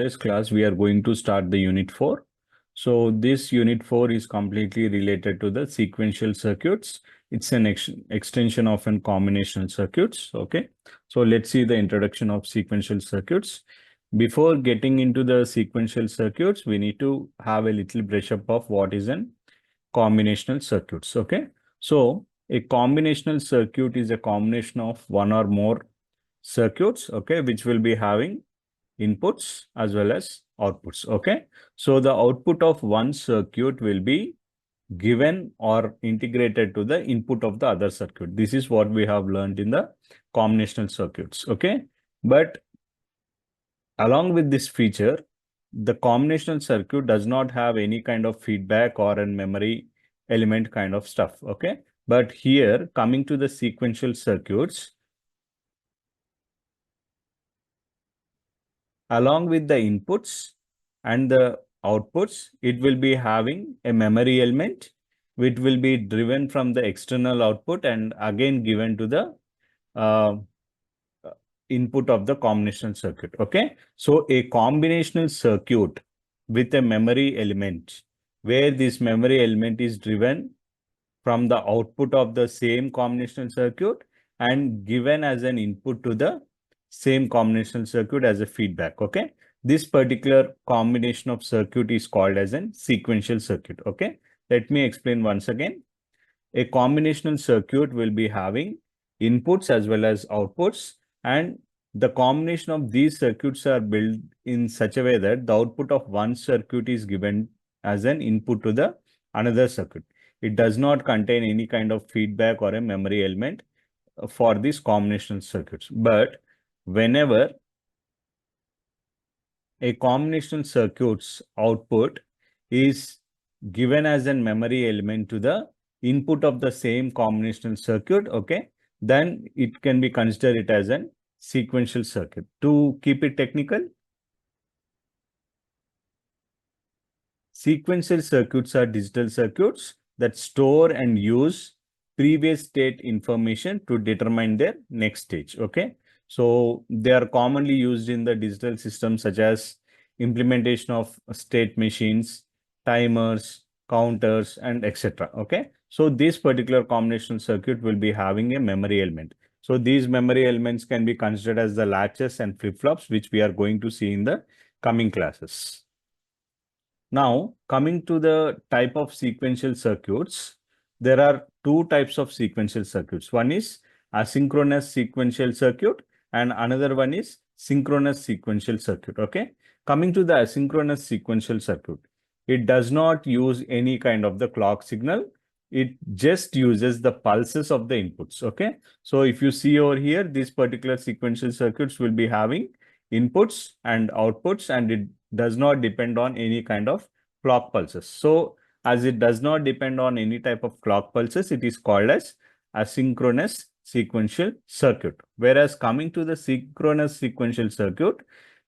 today's class, we are going to start the unit 4. So this unit 4 is completely related to the sequential circuits. It's an extension of an combinational circuits. Okay. So let's see the introduction of sequential circuits. Before getting into the sequential circuits, we need to have a little brush up of what is an combinational circuits. Okay. So a combinational circuit is a combination of one or more circuits, okay, which will be having inputs as well as outputs. Okay. So the output of one circuit will be given or integrated to the input of the other circuit. This is what we have learned in the combinational circuits. Okay. But along with this feature, the combinational circuit does not have any kind of feedback or a memory element kind of stuff. Okay. But here, coming to the sequential circuits, along with the inputs and the outputs, it will be having a memory element which will be driven from the external output and again given to the uh, input of the combinational circuit. Okay. So a combinational circuit with a memory element where this memory element is driven from the output of the same combinational circuit and given as an input to the same combinational circuit as a feedback. Okay. This particular combination of circuit is called as a sequential circuit. Okay. Let me explain once again. A combinational circuit will be having inputs as well as outputs, and the combination of these circuits are built in such a way that the output of one circuit is given as an input to the another circuit. It does not contain any kind of feedback or a memory element for these combinational circuits. But whenever a combinational circuit's output is given as a memory element to the input of the same combinational circuit, okay, then it can be considered it as a sequential circuit. To keep it technical, sequential circuits are digital circuits that store and use previous state information to determine their next stage. Okay. So they are commonly used in the digital systems such as implementation of state machines, timers, counters, and etc. Okay. So this particular combinational circuit will be having a memory element. So these memory elements can be considered as the latches and flip-flops, which we are going to see in the coming classes. Now, coming to the type of sequential circuits, there are two types of sequential circuits. One is asynchronous sequential circuit and another one is synchronous sequential circuit. Okay. Coming to the asynchronous sequential circuit, it does not use any kind of the clock signal. It just uses the pulses of the inputs. Okay. So if you see over here, these particular sequential circuits will be having inputs and outputs, and it does not depend on any kind of clock pulses. So as it does not depend on any type of clock pulses, it is called as asynchronous sequential circuit. Whereas coming to the synchronous sequential circuit,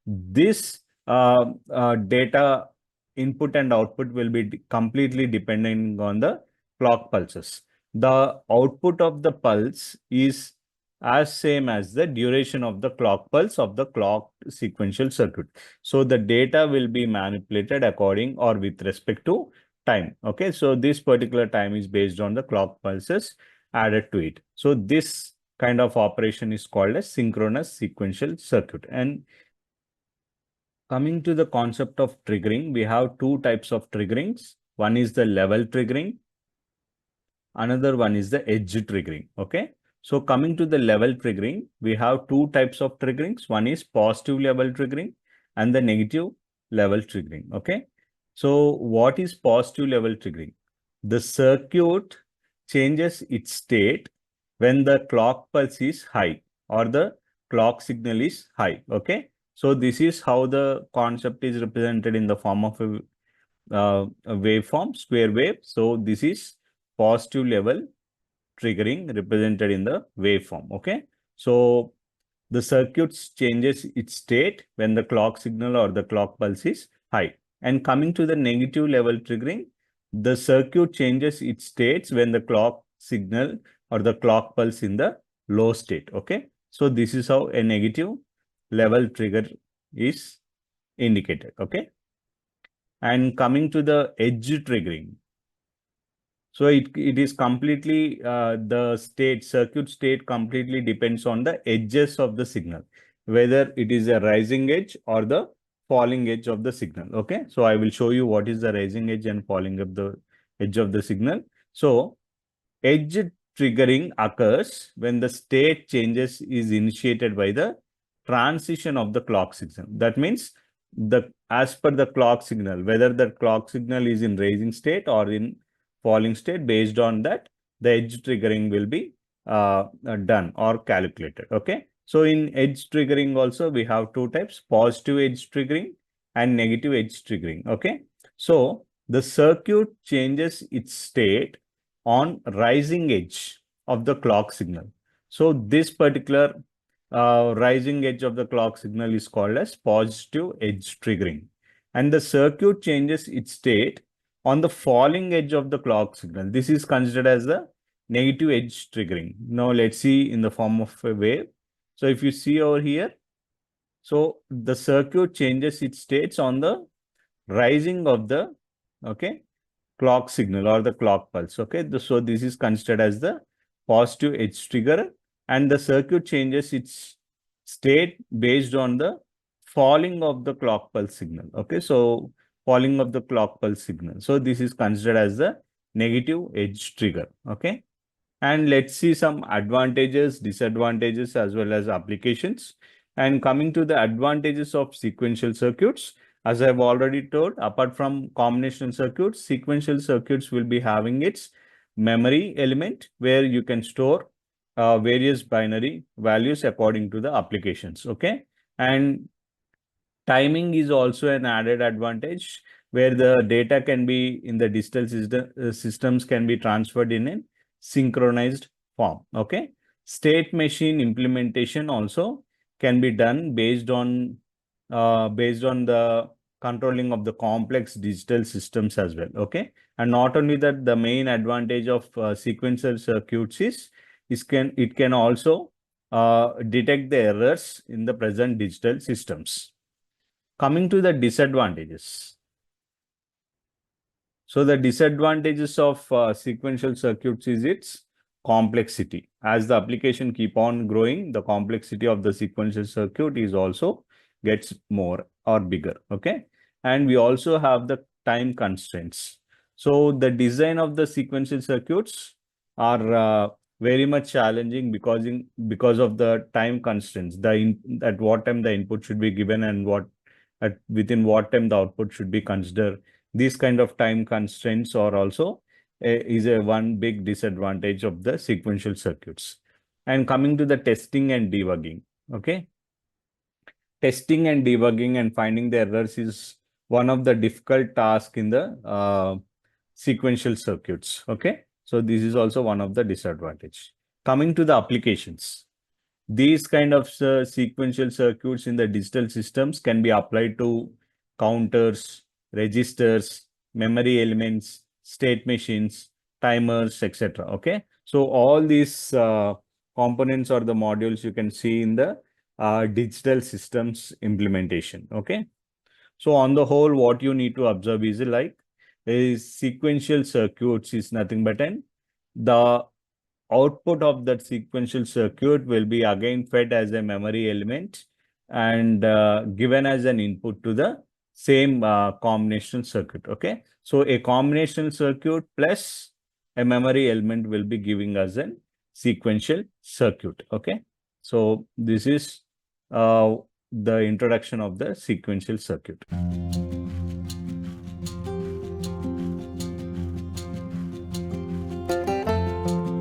this data input and output will be completely depending on the clock pulses. The output of the pulse is as same as the duration of the clock pulse of the clock sequential circuit. So the data will be manipulated according or with respect to time. Okay. So this particular time is based on the clock pulses added to it. So this kind of operation is called a synchronous sequential circuit. And coming to the concept of triggering, we have two types of triggerings. One is the level triggering. Another one is the edge triggering. Okay. So coming to the level triggering, we have two types of triggerings. One is positive level triggering and the negative level triggering. Okay. So what is positive level triggering? The circuit changes its state when the clock pulse is high or the clock signal is high. Okay. So this is how the concept is represented in the form of a waveform, square wave. So this is positive level triggering represented in the waveform. Okay. So the circuit changes its state when the clock signal or the clock pulse is high. And coming to the negative level triggering, the circuit changes its states when the clock signal or the clock pulse in the low state. Okay. So this is how a negative level trigger is indicated. Okay. And coming to the edge triggering. So it is completely the circuit state completely depends on the edges of the signal, whether it is a rising edge or the falling edge of the signal. Okay. So I will show you what is the rising edge and falling of the edge of the signal. So edge triggering occurs when the state changes is initiated by the transition of the clock signal. That means as per the clock signal, whether the clock signal is in rising state or in falling state, based on that, the edge triggering will be done or calculated. Okay. So in edge triggering also, we have two types, positive edge triggering and negative edge triggering. Okay. So the circuit changes its state on rising edge of the clock signal. So this particular rising edge of the clock signal is called as positive edge triggering. And the circuit changes its state on the falling edge of the clock signal. This is considered as the negative edge triggering. Now let's see in the form of a wave. So if you see over here, so the circuit changes its states on the rising of the, okay, clock signal or the clock pulse. Okay. So this is considered as the positive edge trigger, and the circuit changes its state based on the falling of the clock pulse signal. Okay. So falling of the clock pulse signal. So this is considered as the negative edge trigger. Okay. And let's see some advantages, disadvantages, as well as applications. And coming to the advantages of sequential circuits, as I've already told, apart from combinational circuits, sequential circuits will be having its memory element where you can store various binary values according to the applications. Okay. And timing is also an added advantage where the data can be in the digital systems can be transferred in a synchronized form. Okay. State machine implementation also can be done based on the controlling of the complex digital systems as well. Okay. And not only that, the main advantage of sequential circuits is it can also detect the errors in the present digital systems. Coming to the disadvantages. So the disadvantages of sequential circuits is its complexity. As the application keep on growing, the complexity of the sequential circuit is also gets more or bigger. Okay. And we also have the time constraints. So the design of the sequential circuits are very much challenging because of the time constraints. At what time the input should be given and within what time the output should be considered. These kind of time constraints are also is a one big disadvantage of the sequential circuits. And coming to the testing and debugging. Okay. Testing and debugging and finding the errors is one of the difficult tasks in the sequential circuits. Okay. So this is also one of the disadvantage. Coming to the applications. These kind of sequential circuits in the digital systems can be applied to counters, registers, memory elements, state machines, timers, etc. Okay. So all these components or the modules you can see in the digital systems implementation. Okay. So on the whole, what you need to observe is sequential circuits is nothing but the output of that sequential circuit will be again fed as a memory element and given as an input to the same combinational circuit. Okay. So a combinational circuit plus a memory element will be giving us a sequential circuit. Okay. So this is the introduction of the sequential circuit.